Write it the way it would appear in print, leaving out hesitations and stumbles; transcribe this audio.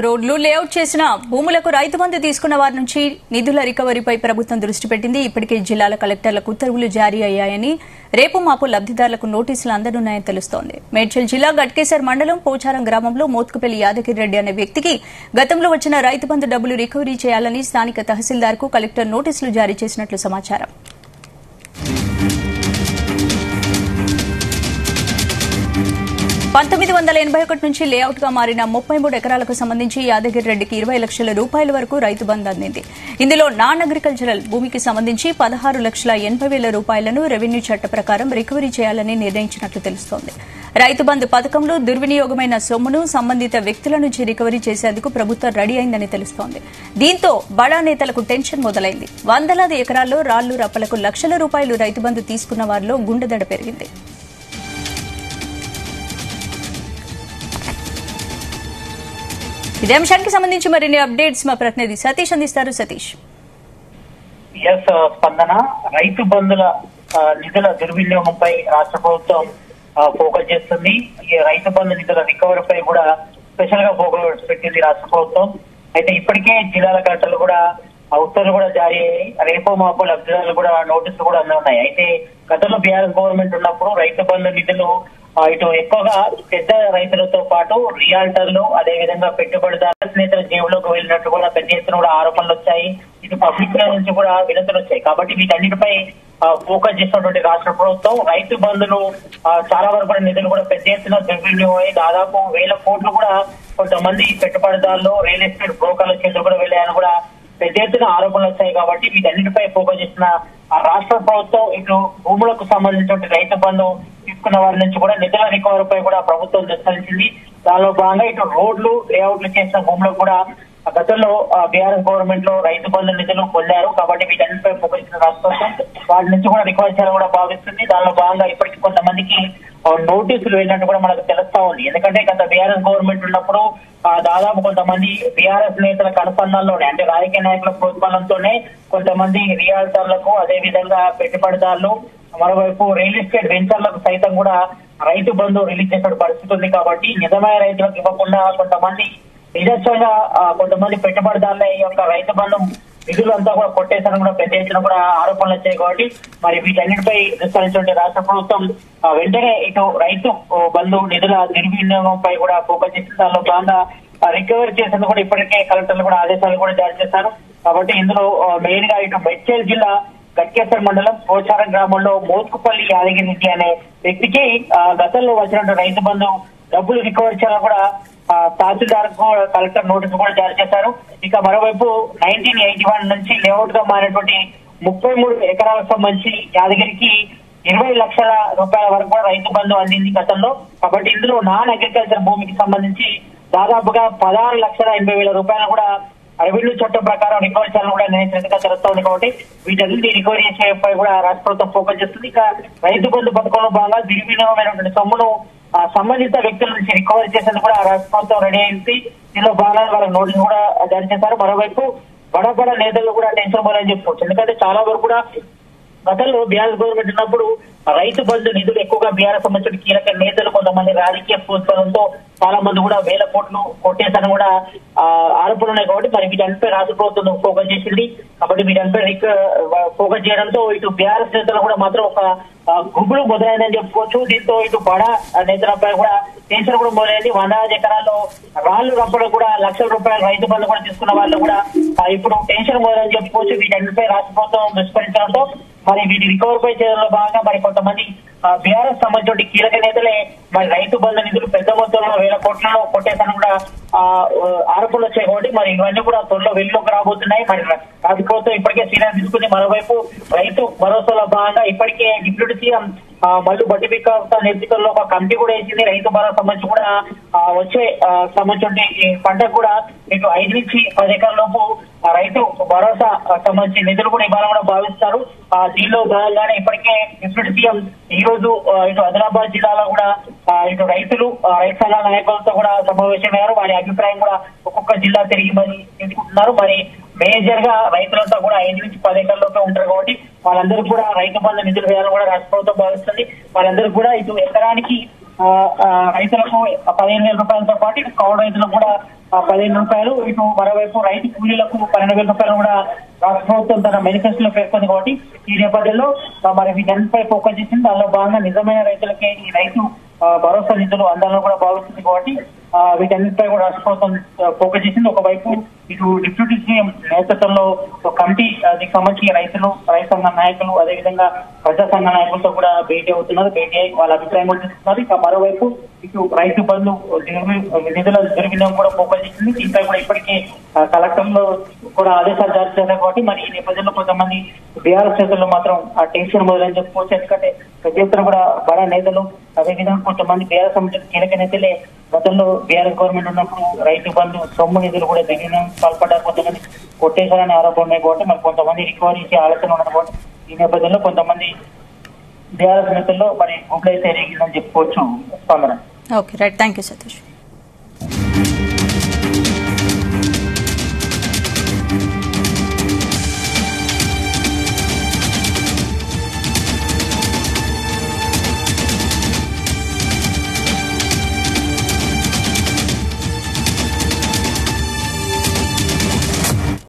రోడ్లు లేఅవుట్ చేసిన భూములకు రైతు బంధు తీసుకున్న వారి నుంచి నిధుల రికవరీపై ప్రభుత్వం దృష్టి పెట్టింది. ఇప్పటికే జిల్లాల కలెక్టర్లకు ఉత్తర్వులు జారీ అయ్యాయని, రేపు మాపు లబ్దిదారులకు నోటీసులు అందనున్నాయని తెలుస్తోంది. మేడ్చల్ జిల్లా గట్కేసర్ మండలం పోచారం గ్రామంలో మోత్కుపల్లి యాదగిరి రెడ్డి అనే వ్యక్తికి గతంలో వచ్చిన రైతు బంధు డబ్బులు రికవరీ చేయాలని స్థానిక తహసీల్దార్కు కలెక్టర్ నోటీసులు జారీ చేసినట్లు సమాచారం. 1981 నుంచి లేఅవుట్ గా మారిన 33 ఎకరాలకు సంబంధించి యాదగిరి రెడ్డికి 20 లక్షల రూపాయల వరకు రైతు బంధు అందింది. ఇందులో నాన్ అగ్రికల్చరల్ భూమికి సంబంధించి 16,80,000 రూపాయలను రెవెన్యూ చట్ట ప్రకారం రికవరీ చేయాలని నిర్ణయించినట్లు తెలుస్తోంది. రైతు బంధు పథకంలో దుర్వినియోగమైన సొమ్మును సంబంధిత వ్యక్తుల నుంచి రికవరీ చేసేందుకు ప్రభుత్వం రెడీ అయిందని తెలుస్తోంది. దీంతో బడా నేతలకు టెన్షన్ మొదలైంది. వందలాది ఎకరాల్లో రాళ్లు రప్పలకు లక్షల రూపాయలు రైతు బంధు తీసుకున్న వారిలో గుండెదడ పెరిగింది. ఇదే అంశానికి సంబంధించి మరిన్ని అప్డేట్స్ మా ప్రతినిధి సతీష్ అందిస్తారు. సతీష్, స్పందన రైతు బంధుల నిధుల దుర్వినియోగంపై రాష్ట్ర ప్రభుత్వం ఫోకస్ చేస్తుంది. ఈ రైతు బంధు నిధుల రికవరీపై కూడా స్పెషల్ గా ఫోకస్ పెట్టింది రాష్ట్ర ప్రభుత్వం. అయితే ఇప్పటికే జిల్లాల కలెక్టర్లు కూడా ఉత్తర్వులు కూడా జారీ అయ్యాయి. రేపో మాపో లబ్ధిదారులు కూడా నోటీసులు కూడా అందున్నాయి. అయితే గతంలో బీఆర్ఎస్ గవర్నమెంట్ ఉన్నప్పుడు రైతు బంధు నిధులు ఇటు ఎక్కువగా పెద్ద రైతులతో పాటు రియాల్టర్లు, అదేవిధంగా పెట్టుబడిదారుల నేతల జేబులోకి వెళ్ళినట్టు కూడా పెద్ద ఎత్తున కూడా ఆరోపణలు వచ్చాయి. ఇటు పబ్లిక్ నుంచి కూడా వినతులు వచ్చాయి. కాబట్టి వీటన్నిటిపై ఫోకస్ చేసినటువంటి రాష్ట్ర ప్రభుత్వం రైతు బంధులు చాలా వరకు కూడా నిధులు కూడా పెద్ద ఎత్తున దుర్వినియోగం దాదాపు 1,000 కోట్లు కూడా కొంతమంది పెట్టుబడిదారులు, రియల్ ఎస్టేట్ బ్రోకర్ల చేతులు కూడా వెళ్ళాయని కూడా పెద్ద ఎత్తున ఆరోపణలు వచ్చాయి. కాబట్టి వీటన్నిటిపై ఫోకస్ చేసిన రాష్ట్ర ప్రభుత్వం ఇటు భూములకు సంబంధించిన రైతు బంధు తీసుకున్న వారి నుంచి కూడా నిధుల రికవరీపై కూడా ప్రభుత్వం దృష్టించింది. దానిలో భాగంగా ఇటు రోడ్లు లేఅవుట్లు చేసిన భూములకు కూడా గతంలో బీఆర్ఎస్ గవర్నమెంట్ లో రైతు బంధు నిధులు పొందారు. కాబట్టి వీటన్నిటిపై ఫోకస్ చేసిన రాష్ట్ర ప్రభుత్వం వాటి నుంచి కూడా రికవరీ చేయాలని కూడా భావిస్తుంది. దానిలో భాగంగా ఇప్పటికీ కొంతమందికి నోటీసులు వెళ్ళినట్టు కూడా మనకు తెలుస్తా ఉంది. ఎందుకంటే గత బీఆర్ఎస్ గవర్నమెంట్ ఉన్నప్పుడు దాదాపు కొంతమంది బీఆర్ఎస్ నేతల కనుసంధానంలోనే, అంటే రాజకీయ నాయకుల ప్రోత్సాహంతోనే కొంతమంది రియాల్టర్లకు, అదేవిధంగా పెట్టుబడిదారులు, మరోవైపు రియల్ ఎస్టేట్ వెంచర్లకు సైతం కూడా రైతు బంధు రిలీజ్ చేసే పరిస్థితి ఉంది. కాబట్టి నిజమైన రైతులకు ఇవ్వకుండా కొంతమంది నిజంగా కొంతమంది పెట్టుబడిదారుల యొక్క రైతు బంధు నిధులంతా కూడా కొట్టేసారని కూడా పెద్ద ఎత్తున కూడా ఆరోపణలు వచ్చాయి. కాబట్టి మరి వీటన్నిటిపై దృష్టి రాష్ట్ర ప్రభుత్వం వెంటనే ఇటు రైతు బంధు నిధుల దుర్వినియోగంపై కూడా ఫోకస్ చేసి దానిలో భాగంగా రికవరీ చేసేందుకు కూడా ఇప్పటికే కలెక్టర్లు కూడా ఆదేశాలు కూడా జారీ చేశారు. కాబట్టి ఇందులో మెయిన్ గా ఇటు మేడ్చల్ జిల్లా గట్కేసర్ మండలం పోచారం గ్రామంలో మోత్కుపల్లి యాదగిరి రెడ్డి అనే వ్యక్తికి గతంలో వచ్చినటువంటి రైతు బంధు డబ్బులు రికవరీ చేయాలని కూడా తహసీల్దార్ కలెక్టర్ నోటీసు కూడా జారీ చేశారు. ఇక మరోవైపు 1981 నుంచి లేఅవుట్ గా మారినటువంటి 33 ఎకరాలకు సంబంధించి యాదగిరికి 20 లక్షల రూపాయల వరకు కూడా రైతు బంధు అందింది గతంలో. కాబట్టి ఇందులో నాన్ అగ్రికల్చర్ భూమికి సంబంధించి దాదాపుగా 16,80,000 రూపాయలు కూడా రెవెన్యూ చట్టం ప్రకారం రికవరీ చేయాలని కూడా నిర్ణయించినట్టుగా తెలుస్తోంది. కాబట్టి వీటన్నింటి రికవరీ చేసేపై కూడా రాష్ట్ర ప్రభుత్వం ఫోకస్ చేస్తుంది. ఇక రైతు బంధు పథకంలో భాగంగా దుర్వినియోగమైనటువంటి సొమ్మును సంబంధిత వ్యక్తుల నుంచి రికవరీ చేసేందుకు కూడా రాష్ట్ర ప్రభుత్వం రెడీ అయింది. దీనిలో భాగంగా వాళ్ళకి నోటీసు కూడా జారీ చేశారు. మరోవైపు బడా నేతలు కూడా టెన్షన్ పోలేని చెప్పుకోవచ్చు. ఎందుకంటే చాలా వరకు కూడా గతంలో బీఆర్ఎస్ గవర్నమెంట్ ఉన్నప్పుడు రైతు బంధు నిధులు ఎక్కువగా బీఆర్ఎస్ సంబంధించిన కీలక నేతలు, కొంతమంది రాజకీయ ప్రోత్సాహంతో చాలా మంది కూడా 1,000 కోట్లు కొట్టేసారని కూడా ఆరోపణలు ఉన్నాయి. కాబట్టి మరి వీటన్నిపై రాష్ట్ర ప్రభుత్వం ఫోకస్ చేసింది. కాబట్టి వీటన్నిపై ఫోకస్ చేయడంతో ఇటు బీఆర్ఎస్ నేతలు కూడా మాత్రం ఒక గుంపులు మొదలైందని చెప్పుకోవచ్చు. దీంతో ఇటు బడా నేతలపై కూడా టెన్షన్ కూడా మొదలైంది. 100 ఎకరాల్లో రాళ్లు రంపడం కూడా లక్షల రూపాయల రైతు బంధు కూడా తీసుకున్న వాళ్ళు కూడా ఇప్పుడు టెన్షన్ మొదలని చెప్పుకోవచ్చు. వీటన్నిపై రాష్ట్ర ప్రభుత్వం దుష్పరించడంతో మరి వీటి రికవరీపై చేయడంలో భాగంగా మరి కొంతమంది బీఆర్ఎస్ సంబంధించిన కీలక నేతలే మరి రైతు బంధు నిధులు పెద్ద మొత్తంలో 1,000 కోట్లలో కొట్టేసాను కూడా ఆరోపణలు వచ్చాయి. కాబట్టి మరి ఇవన్నీ కూడా త్వరలో వెలుగులోకి రాబోతున్నాయి. మరి రాష్ట్ర ప్రభుత్వం ఇప్పటికే సీనియర్ తీసుకుంది. మరోవైపు రైతు భరోసాలో భాగంగా ఇప్పటికే డిప్యూటీ సీఎం మల్లు బట్టి వికాస్ నేతృత్వంలో ఒక కమిటీ కూడా వేసింది. రైతు భరోసా సంబంధించి కూడా వచ్చే సంబంధించిన పంటకు కూడా ఇటు 5 నుంచి 10 ఎకరాల లోపు రైతు భరోసా సంబంధించి నిధులు కూడా ఇవ్వాలని కూడా భావిస్తారు. దీనిలో భాగంగానే ఇప్పటికే డిప్యూటీ సీఎం ఈ రోజు ఇటు ఆదిలాబాద్ జిల్లాలో కూడా ఇటు రైతు సంఘాల నాయకులతో కూడా సమావేశమయ్యారు. వారి అభిప్రాయం కూడా ఒక్కొక్క జిల్లా తిరిగి మరి తీసుకుంటున్నారు. మరి మేజర్ గా రైతులంతా కూడా 5 నుంచి 10 ఎకరాల్లోనే ఉంటారు. కాబట్టి వాళ్ళందరూ కూడా రైతు బంధు నిధులు వేయాలని కూడా రాష్ట్ర ప్రభుత్వం భావిస్తుంది. వాళ్ళందరూ కూడా ఇటు ఎకరానికి రైతులకు 15,000 రూపాయలతో పాటు ఇటు కౌలు రైతులకు కూడా 15 రూపాయలు, ఇటు మరోవైపు రైతు కూలీలకు 12,000 రూపాయలు కూడా రాష్ట్ర ప్రభుత్వం తన మేనిఫెస్టోలో పేర్కొంది. కాబట్టి ఈ నేపథ్యంలో మరి వీటన్నిటిపై ఫోకస్ చేసింది. దానిలో భాగంగా నిజమైన రైతులకే ఈ రైతు భరోసా నిధులు అందాలను కూడా భావిస్తుంది. కాబట్టి వీటన్నిటిపై కూడా రాష్ట్ర ప్రభుత్వం ఫోకస్ చేసింది. ఒకవైపు ఇటు డిప్యూటీ సీఎం నేతృత్వంలో కమిటీ దీనికి సంబంధించి రైతులు, రైతు సంఘ నాయకులు, అదేవిధంగా ప్రజా సంఘ నాయకులతో కూడా భేటీ అవుతున్నారు. భేటీ అయి వాళ్ళ అభిప్రాయం కూడా చేస్తున్నారు. ఇక మరోవైపు ఇటు రైతు బంధు నిధుల దుర్వినియోగం కూడా ఫోకస్ చేసింది. దీనిపై కూడా ఇప్పటికే కలెక్టర్లు కూడా ఆదేశాలు జారీ చేశారు. కాబట్టి మరి ఈ నేపథ్యంలో కొంతమంది బీఆర్ఎస్ నేతలు మాత్రం ఆ టెన్షన్ మొదలని చెప్పుకోవచ్చు. ఎందుకంటే ప్రతి ఒక్కరు కూడా బడా నేతలు, అదేవిధంగా కొంతమంది బీఆర్ఎస్ సంబంధించిన కీలక నేతలే గతంలో బీఆర్ఎస్ గవర్నమెంట్ ఉన్నప్పుడు రైతు బంధు సొమ్ము నిధులు కూడా దుర్వినియోగం పాల్పడ్డారు. కొంతమంది కొట్టేశారని ఆరోపణ ఉన్నాయి. కాబట్టి మరి కొంతమంది రికవరీ చేసే ఆలోచన ఉన్నది. కాబట్టి ఈ నేపథ్యంలో కొంతమంది బీఆర్ఎస్ నేతల్లో మరి గుడ్లైతే రేగిందని చెప్పుకోవచ్చు. స్పందన. Okay, right. Thank you Satish.